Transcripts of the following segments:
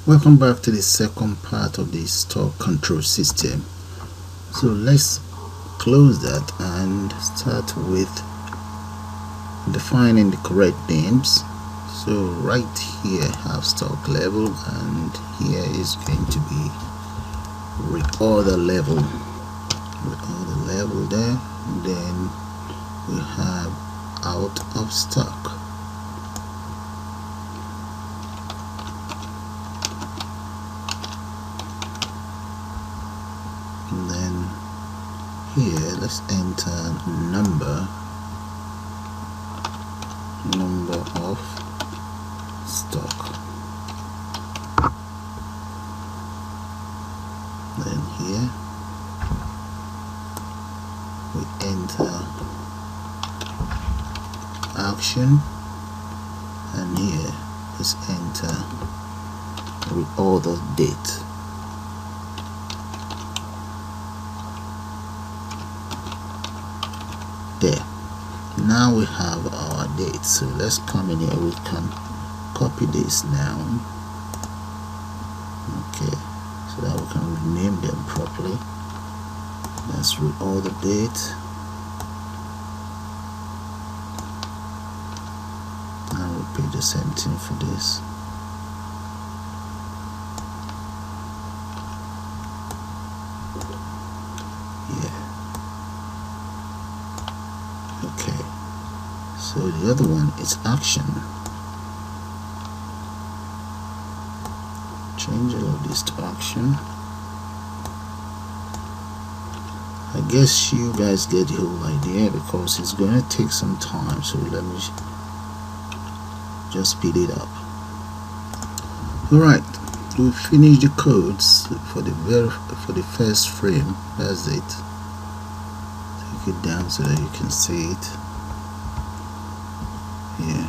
Welcome back to the second part of the stock control system. So let's close that and start with defining the correct names. So right here have stock level, and here is going to be reorder level. Reorder level there, and then we have out of stock. And then here let's enter number of stock. Then here we enter action, and here let's enter reorder date. There, now we have our date. So let's come in here, we can copy this now, okay, so that we can rename them properly. Let's reorder date, and repeat the same thing for this. Okay, so the other one is action. Change all of this to action. I guess you guys get the whole idea because it's going to take some time, so let me just speed it up. Alright, we finished the codes for the first frame. That's it. Take it down so that you can see it here.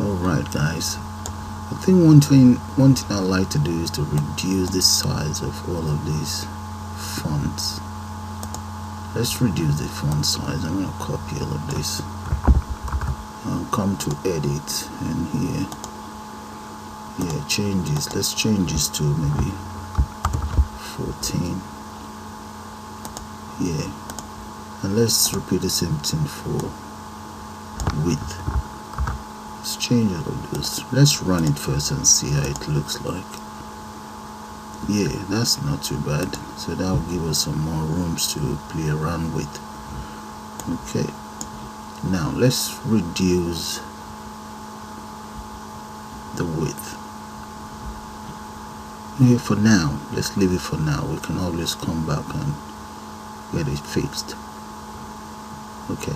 Alright guys, I think one thing I like to do is to reduce the size of all of these fonts. Let's reduce the font size. I'm going to copy all of this. I'll come to edit, and here change this. Let's change this to maybe 14. Yeah, and let's repeat the same thing for width. Let's change all of those. Let's run it first and see how it looks like. Yeah, that's not too bad. So that will give us some more rooms to play around with. Okay, now let's reduce the width. Yeah, for now, let's leave it for now. We can always come back and get it fixed. Okay,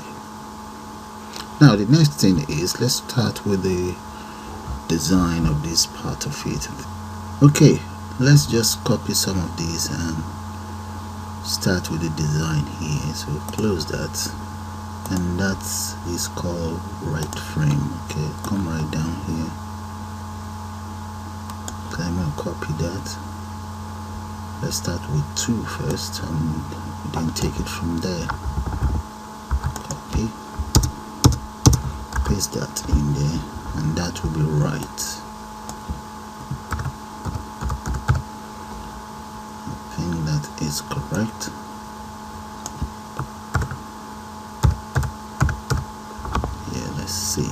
now the next thing is, let's start with the design of this part of it. Okay, let's just copy some of these and start with the design here. So close that, and that is called right frame. Okay, come right down here. Okay, I'm going to copy that. Let's start with 2 first, and then take it from there. Copy, paste that in there, and that will be right. I think that is correct. Yeah, let's see.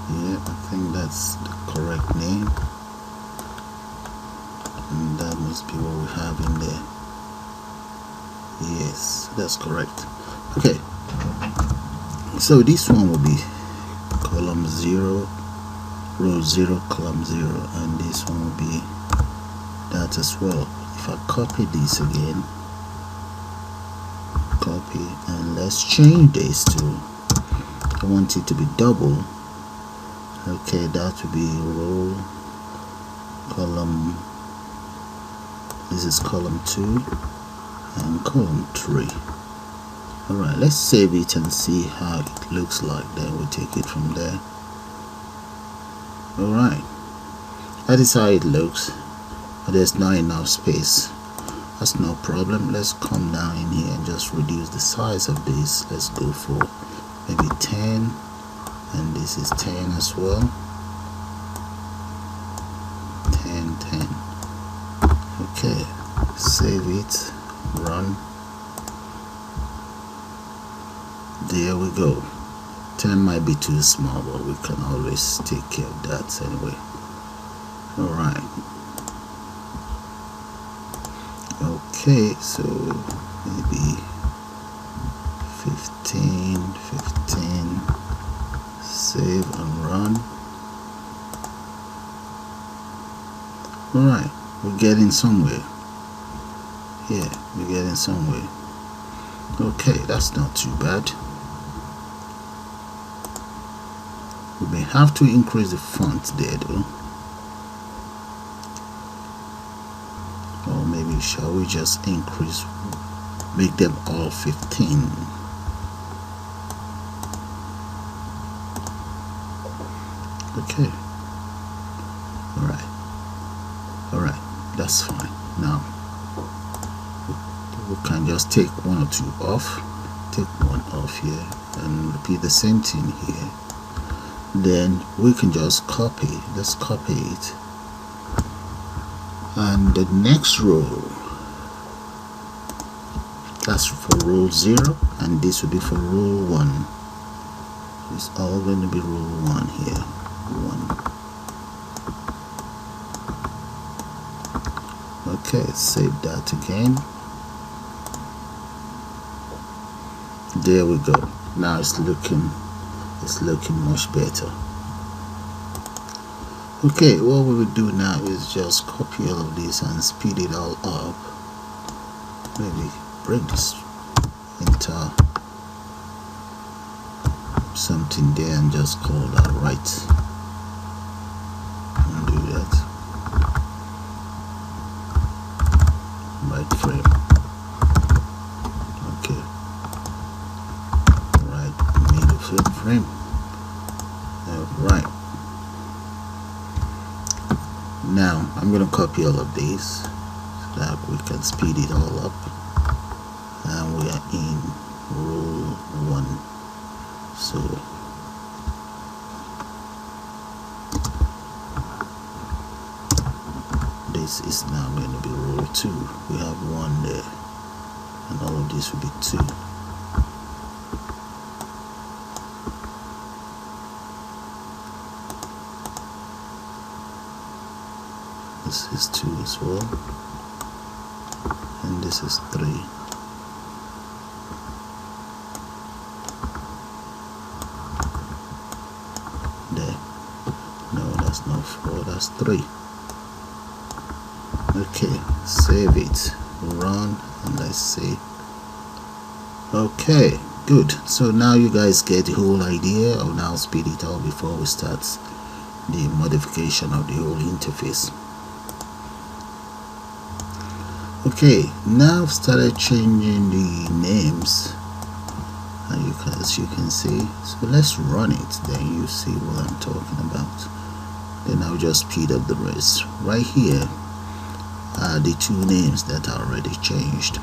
Yeah, I think that's the correct name, and that must be what we have in there. Yes, that's correct. Okay, so this one will be column 0, row 0, column 0, and this one will be that as well. If I copy this again, copy, and let's change this to, I want it to be double. Okay, that will be row, column, this is column 2 and column 3. Alright, let's save it and see how it looks like. Then we'll take it from there. Alright, that is how it looks, but there's not enough space. that's no problem. Let's come down in here and just reduce the size of this. Let's go for maybe 10, and this is 10 as well. 10, 10. Okay, save it, run. There we go. 10 might be too small, but we can always take care of that anyway. Alright. Okay, so maybe 15, 15. Save and run. Alright, we're getting somewhere. Yeah, we're getting somewhere. Okay, that's not too bad. We may have to increase the font there though. Or maybe shall we just increase, make them all 15. Okay. Alright, that's fine. Now we can just take one or two off. Take one off here and repeat the same thing here. Then we can just copy. Let's copy it. And the next row, that's for row 0, and this will be for row 1. It's all going to be row 1 here. 1. Okay, save that again. There we go. Now it's looking much better. Okay, what we will do now is just copy all of this and speed it all up. Maybe bring this into something there and just call that right. And do that. Right frame. Okay. Right middle frame. Right. Now I'm going to copy all of these so that we can speed it all up, and we are in row 1. So this is now going to be row 2. We have 1 there, and all of this will be 2. This is 2 as well, and this is 3. There. No, that's not 4, that's 3. Okay, save it, run, and let's see. Okay, good. So now you guys get the whole idea. I'll now speed it up before we start the modification of the whole interface. Okay, now I've started changing the names, and as you can see. So let's run it, then you see what I'm talking about. Then I'll just speed up the rest. Right here are the 2 names that are already changed.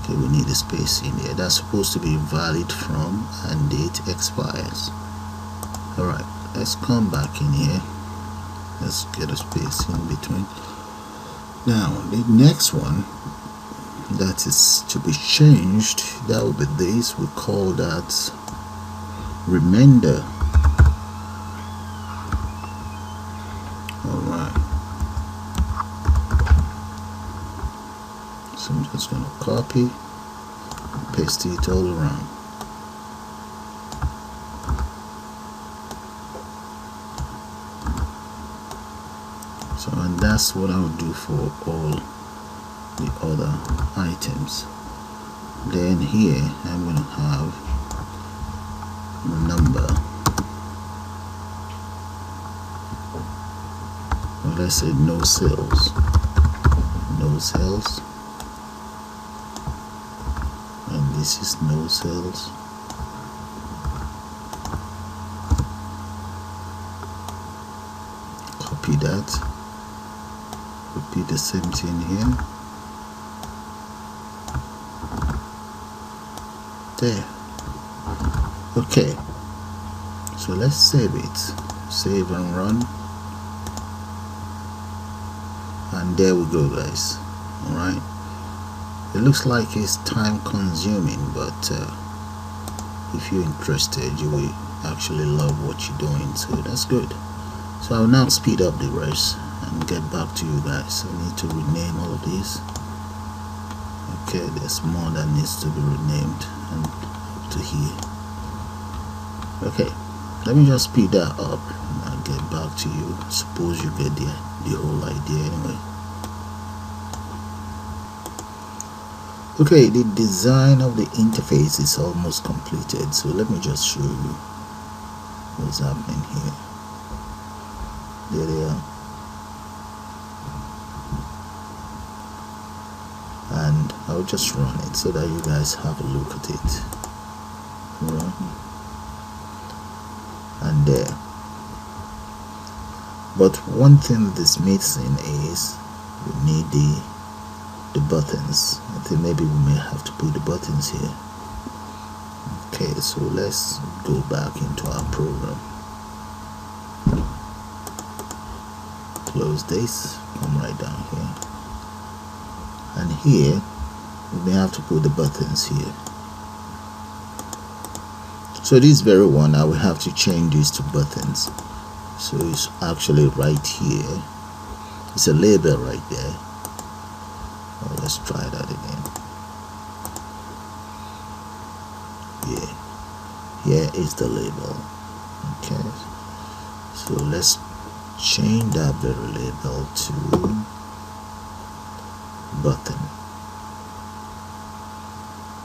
Okay, we need a space in there. That's supposed to be valid from and date expires. Alright, let's come back in here. Let's get a space in between. Now the next one that is to be changed, that will be this. We call that remainder. Alright, so I'm just going to copy and paste it all around. So, and that's what I'll do for all the other items. Then here I'm going to have the number, or let's say no cells, and this is no cells. Copy that. Repeat the same thing here. there. Okay, so let's save it. Save and run, and there we go, guys. All right, it looks like it's time consuming, but if you're interested, you will actually love what you're doing, so that's good. So I'll now speed up the rest and get back to you guys. I need to rename all of these. Okay, there's more that needs to be renamed and up to here. Okay, let me just speed that up and I'll get back to you. Suppose you get the whole idea anyway. Okay, the design of the interface is almost completed, so let me just show you what's happening here. There they are. And I'll just run it so that you guys have a look at it. Run. And there. But one thing that's missing is we need the buttons. I think maybe we may have to put the buttons here. Okay, so let's go back into our program. Close this, come right down here, and here we may have to put the buttons here. So this very one, I will have to change this to buttons. So it's actually right here. It's a label right there. Oh, let's try that again. Yeah, here is the label. Okay, so let's change that very label to button.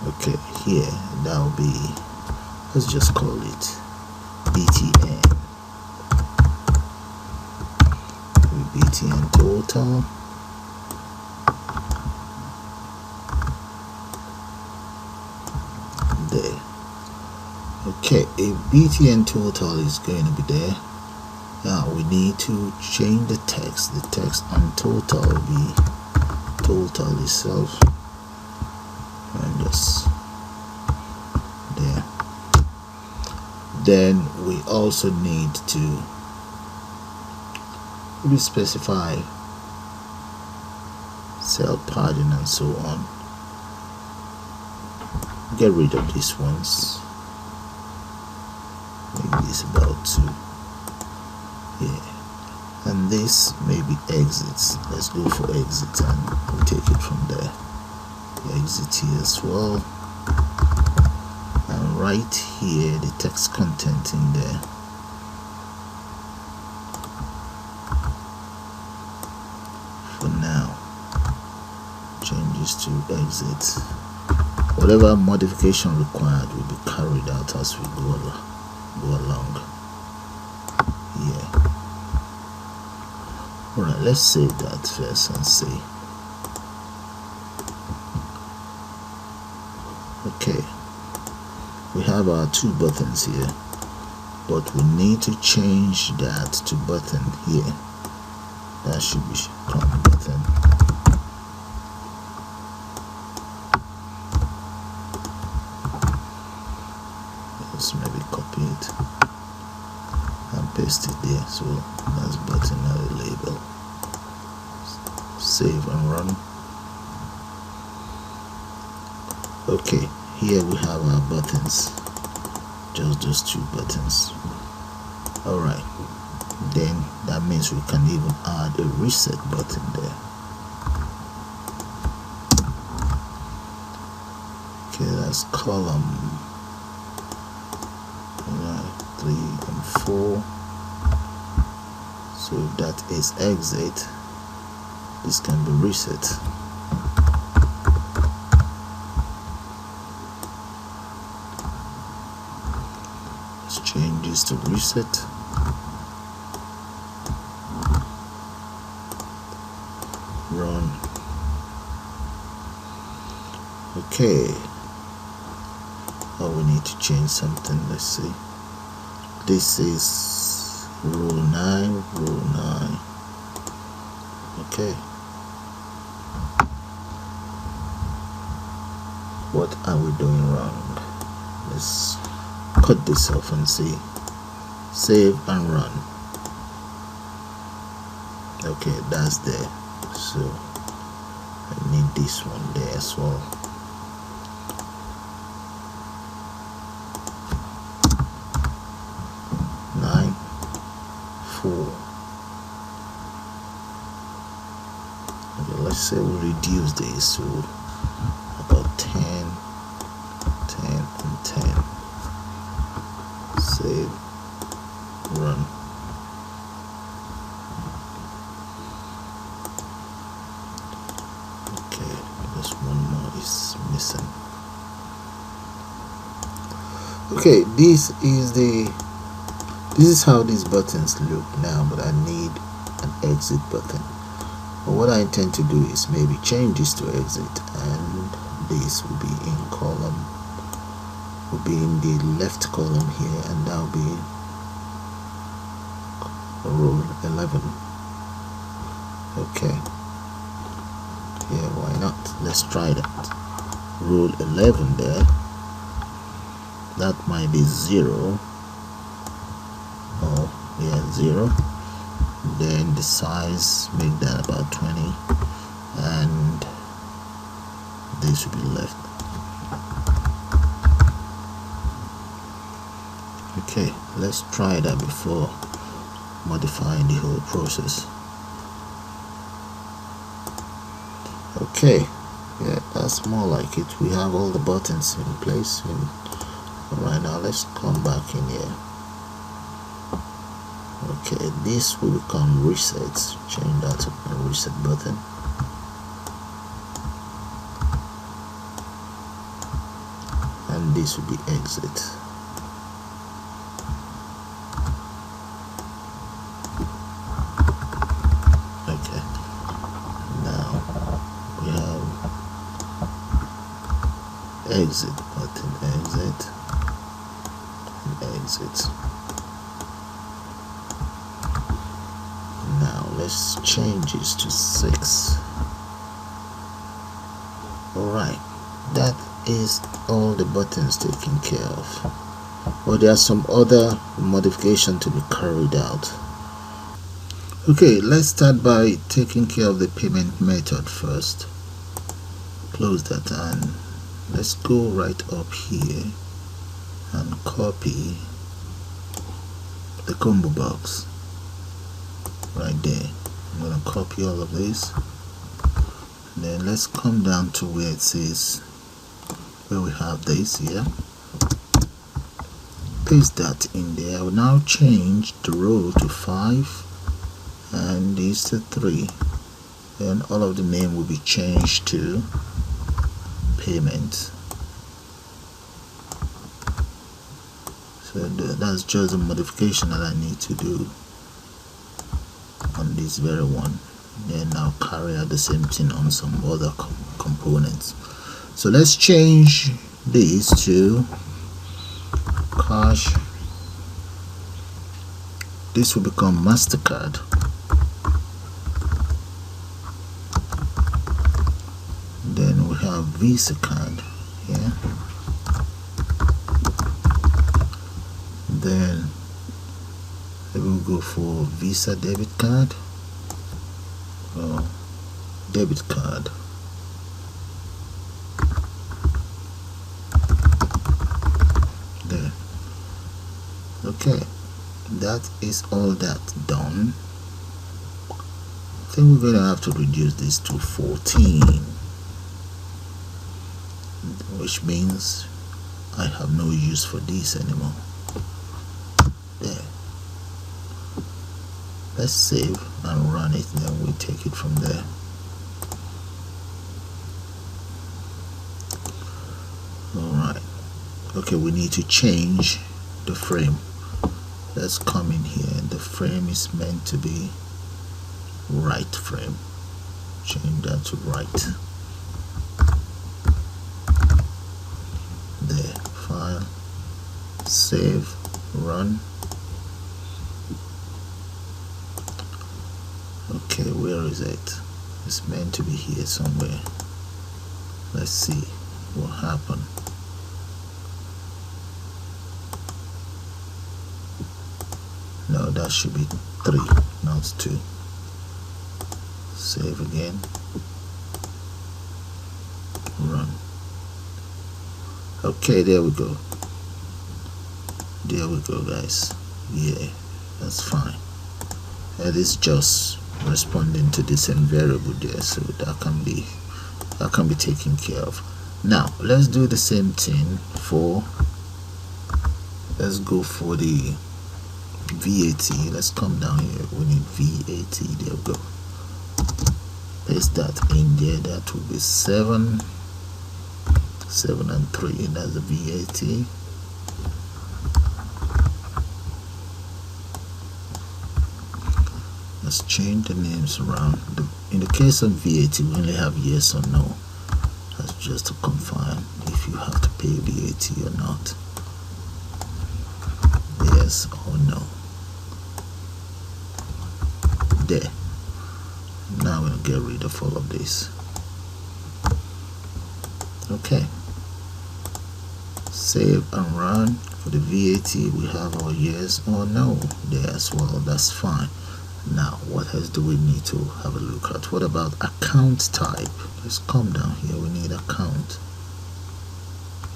Okay, here that will be, let's just call it BTN. BTN total. There. Okay, if BTN total is going to be there, now we need to change the text. The text on total will be total itself, and just there. Then we also need to specify cell padding and so on. Get rid of these ones. Make this about 2. Yeah, and this maybe exits. Let's go for exit and we'll take it from there. Exit here as well, and right here the text content in there. For now, changes to exit. Whatever modification required will be carried out as we go along. Yeah. Alright, let's save that first and see. Okay, we have our 2 buttons here, but we need to change that to button here. That should become button. Let's maybe copy it and paste it there. So that's button, not a label. Save and run. Okay, here we have our buttons, just those 2 buttons. Alright, then that means we can even add a reset button there. Okay, that's column 3 and 4. So if that is exit, this can be reset. Let's change this to reset. Run. Okay. Oh, we need to change something. Let's see. This is rule 9. Okay. What are we doing wrong? let's cut this off and see. Save and run. Okay, that's there. So I need this one there as well. Nine, 4. Okay, let's say we reduce this to about 10, 10, and 10. Save, run. Okay, just one more is missing. Okay, this is how these buttons look now, but I need an exit button. But what I intend to do is maybe change this to exit, and this will be in column, will be in the left column here, and that will be row 11. Okay, yeah, why not? Let's try that. Row 11 there, that might be 0. Oh yeah, 0. Then the size, make that about 20, and this will be left. Okay, let's try that before modifying the whole process. Okay, yeah, that's more like it. We have all the buttons in place. Right now, let's come back in here. Okay, this will become reset. Change that to a reset button. And this will be exit. Okay, now we have exit button, exit, and exit. Now let's change this to 6. Alright, that is all the buttons taken care of. But there are some other modifications to be carried out. Okay, let's start by taking care of the payment method first. Close that, and let's go right up here and copy the ComboBox. Right there. I'm going to copy all of this. And then let's come down to where it says, where we have this here. Paste that in there. I will now change the row to 5 and this to 3. Then all of the name will be changed to payment. So that's just a modification that I need to do on this very one. Then I'll carry out the same thing on some other components. So let's change this to cash. This will become MasterCard. Then we have Visa card here. Then we'll go for Visa debit card or debit card. There. Okay, that is all that done. I think we're going to have to reduce this to 14, which means I have no use for this anymore. There. Let's save and run it, and then we take it from there. Alright. Okay, we need to change the frame. Let's come in here. The frame is meant to be right frame. Change that to right. There. File. Save. Run. Okay, where is it? It's meant to be here somewhere. Let's see what happened. No, that should be 3, not 2. Save again. Run. Okay, there we go. There we go, guys. Yeah, that's fine. That is just responding to this variable there, so that can be taken care of. Now let's do the same thing for, let's go for the VAT. Let's come down here. We need VAT. There we go. Paste that in there. That will be 7 and 3. That's the VAT. Let's change the names around. In the case of VAT, we only have yes or no. That's just to confirm if you have to pay VAT or not. Yes or no. There. Now we'll get rid of all of this. Okay. Save and run. For the VAT, we have our yes or no there as well. That's fine. Now, what else do we need to have a look at? What about account type? Let's come down here. We need account.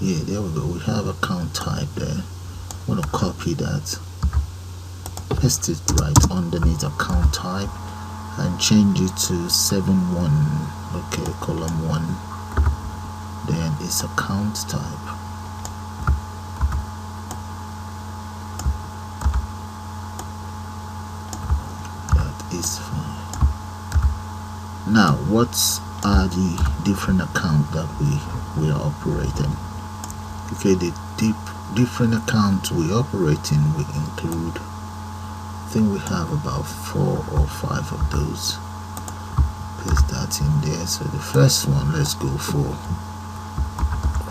Yeah, there we go. We have account type there. I'm going to copy that, paste it right underneath account type, and change it to 7-1. Okay, column 1. Then it's account type. Is fine. Now, what are the different accounts that we are operating? Okay, the different accounts we operating, we include, I think we have about 4 or 5 of those. Paste that in there. So the first one, let's go for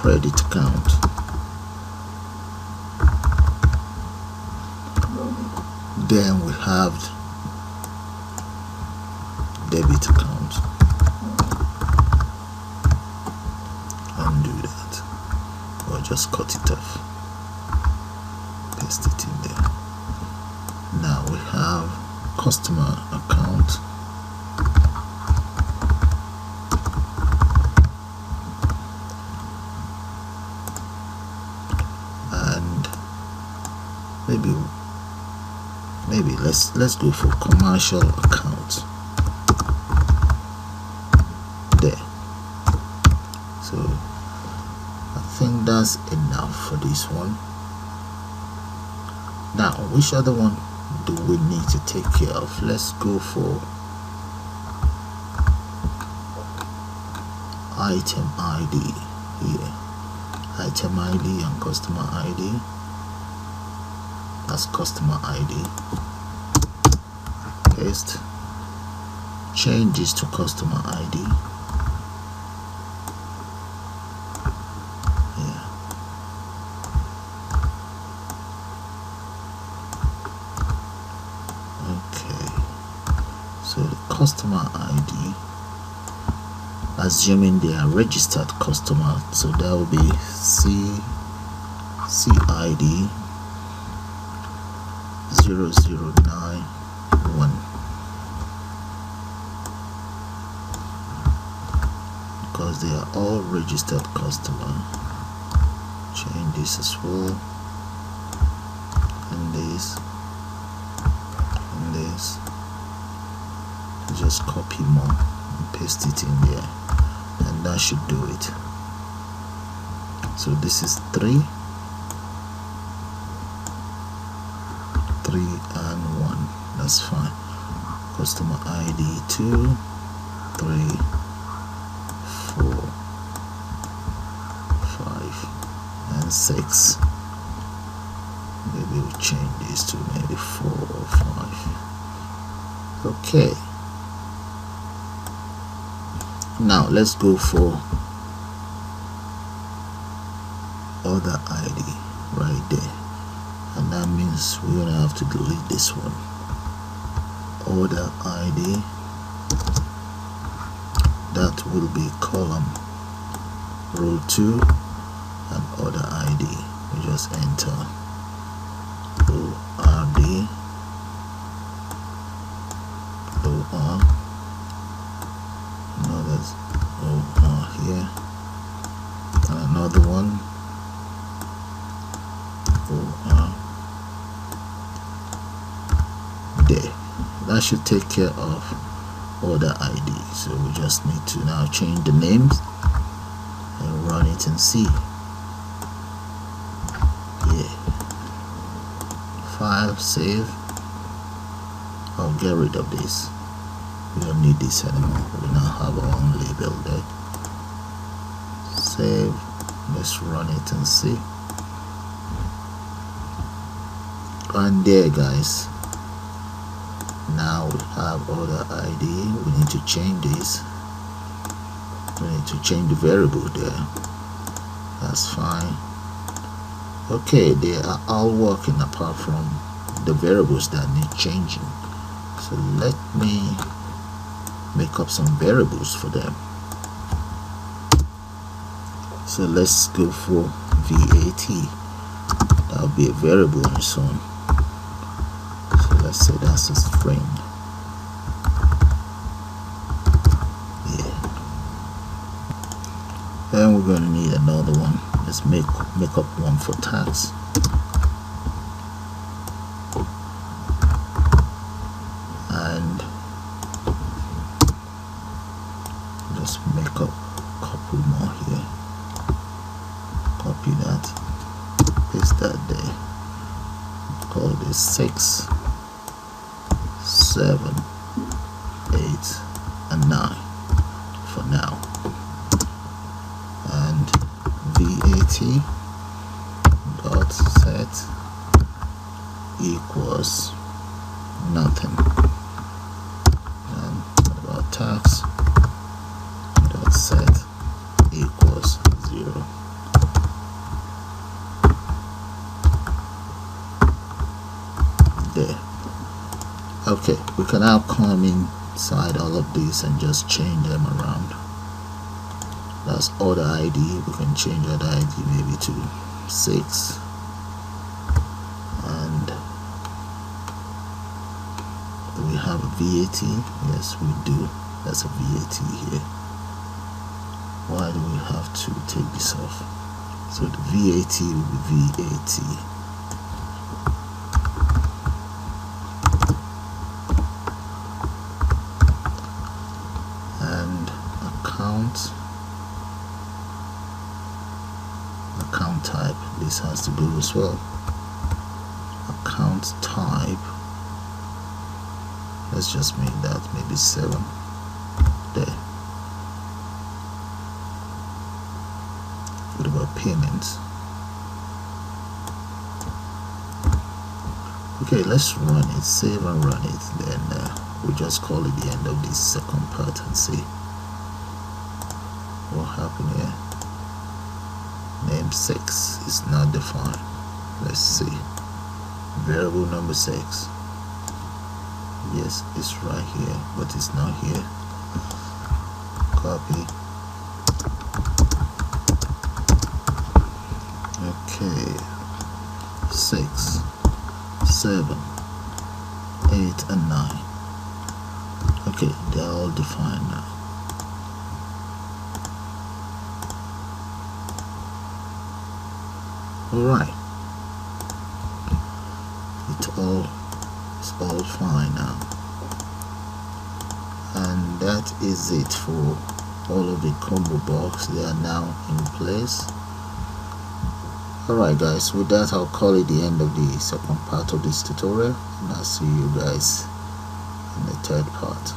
credit account. Then we have debit account. Undo that, or just cut it off, paste it in there. Now we have customer account. And maybe let's go for commercial account. There. So I think that's enough for this one. Now, which other one do we need to take care of? Let's go for item ID here. Item ID and customer ID. That's customer ID. Paste. Changes to customer ID. Customer ID, assuming they are registered customer, so that will be CID 0091, because they are all registered customer. Change this as well, and this, and this. Just copy more and paste it in there, and that should do it. So this is 3 and 1. That's fine. Customer ID 2, 3, 4, 5, and 6. Maybe we'll change this to maybe 4 or 5. Okay. Now let's go for other ID right there, and that means we're gonna have to delete this one. Other ID, that will be column row 2, and other ID. We just enter ORD another one. There. That should take care of order ID. So we just need to now change the names and run it and see. Yeah. File, save. I'll get rid of this. We don't need this anymore. We now have our own label there. Save. Let's run it and see. And there, guys. Now we have order ID. We need to change this. We need to change the variable there. That's fine. Okay, they are all working apart from the variables that need changing. So let me make up some variables for them. So let's go for VAT. That will be a variable on its own. So let's say that's a string. Yeah. Then we're going to need another one. Let's make up one for tax. And just make up a couple more here. Copy that, paste that there. Call this 6, 7, 8, and 9 for now. And VAT dot set equals nothing. And about tax dot set equals 0. There. Okay, we can now come inside all of these and just change them around. That's order ID. We can change order ID maybe to 6. And we have a VAT. Yes, we do. That's a VAT here. Why do we have to take this off? So the VAT will be VAT. And account type, this has to go as well. Account type, let's just make that maybe 7 there. What about payments? Okay, let's run it, save and run it. Then we'll just call it the end of this second part and see what happened here. Name 6 is not defined. Let's see. Variable number 6. Yes, it's right here, but it's not here. Copy. Okay. 6, 7, 8, and 9. Okay, they're all defined now. Alright, it's all fine now, and that is it for all of the ComboBox. They are now in place. Alright guys, with that I'll call it the end of the second part of this tutorial, and I'll see you guys in the third part.